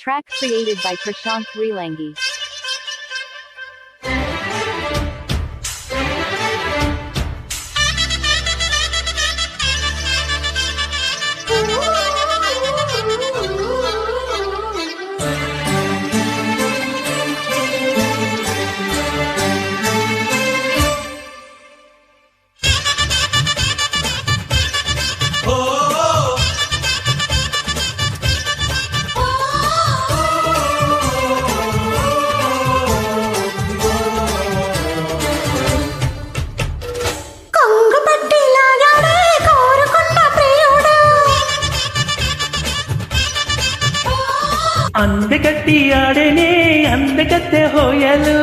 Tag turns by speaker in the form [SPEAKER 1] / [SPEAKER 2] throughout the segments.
[SPEAKER 1] track created by Prashant Relangi.
[SPEAKER 2] అందగట్టి ఆడనే అందగత్తె హోయలు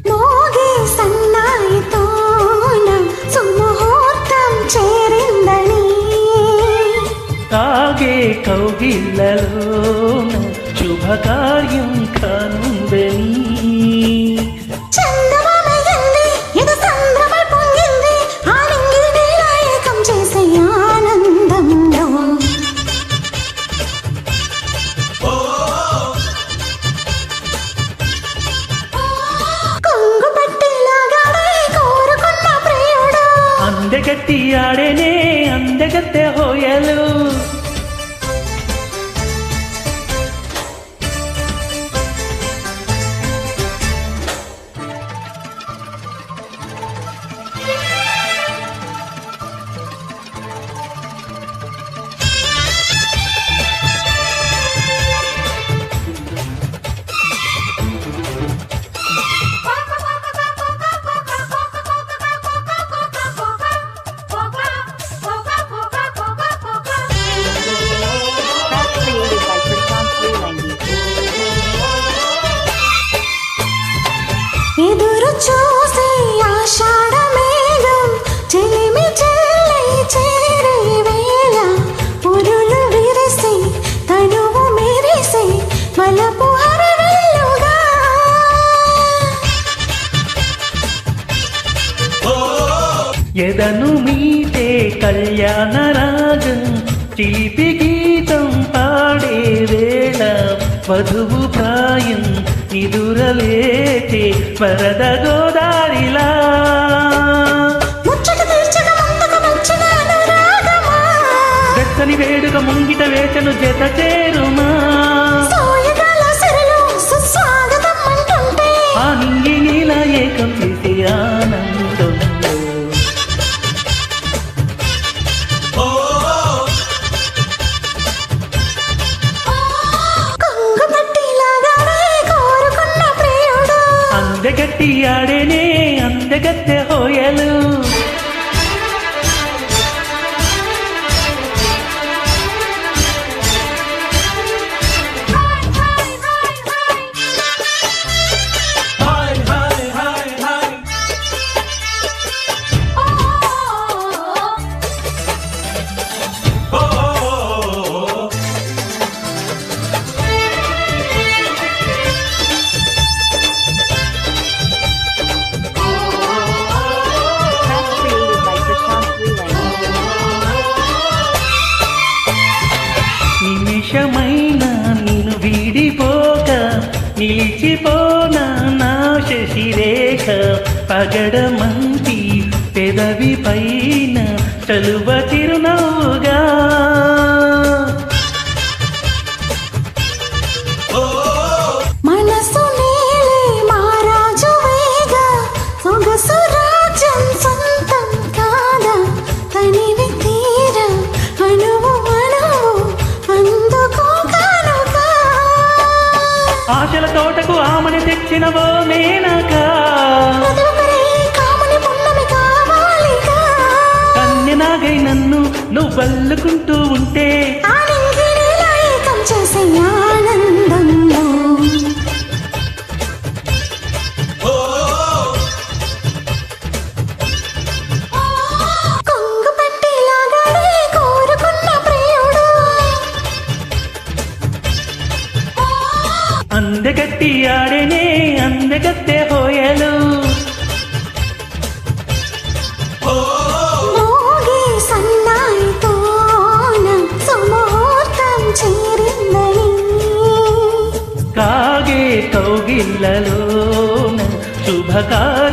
[SPEAKER 3] మోగే సన్నాయితోన సుముహూర్తం చేరిందని
[SPEAKER 2] తాగే కౌగిళ్ళలోన శుభకార్యం కానుందని అందగట్టి ఆడనే అందగత్తె హోయలు
[SPEAKER 3] ఎదురు చూసే ఆషాఢ మేఘం చెలిమి చెల్లి చేరే వేళ పురులు విరిసి తనువు మెరిసి వలపు హరవెల్లుగా
[SPEAKER 2] ఎదను మీటే కళ్యాణ రాగం చిలిపి గీతం పాడే వేళ వధువు ప్రాయం నిదురలేటే వరద గోదారిలా వెచ్చని వేడుక ముంగిట వేచను జత చేరుమా ఆ నింగి నీల ఏకం చేసే ఆనందం అందగట్టి ఆడేనే అందగత్తె హోయలు నిమిషమైనా నిన్ను వీడిపోక నిలిచిపోనా నా శశిరేఖ పగడమంటి పెదవి పైన చలువ చిరునవ్వుగా
[SPEAKER 3] మనసు నేలే మారాజు వేగా సొగసు రాజ్యం సొంతం కాదా తనివి తీర అనువు
[SPEAKER 2] ఆశల తోటకు ఆమని తెచ్చినవో మేనక కన్య నాగై నన్ను నువ్వు వల్లుకుంటూ ఉంటే
[SPEAKER 3] చేసే ఆనందంలో కొంగు పట్టి లాగాడే కోరుకున్న ప్రియుడు
[SPEAKER 2] అందగట్టి ఆడనే అందగత్తె హోయలు
[SPEAKER 3] మోగే సన్నాయితోన సుమ
[SPEAKER 2] ఇళ్ళలోన శుభకార్యాలు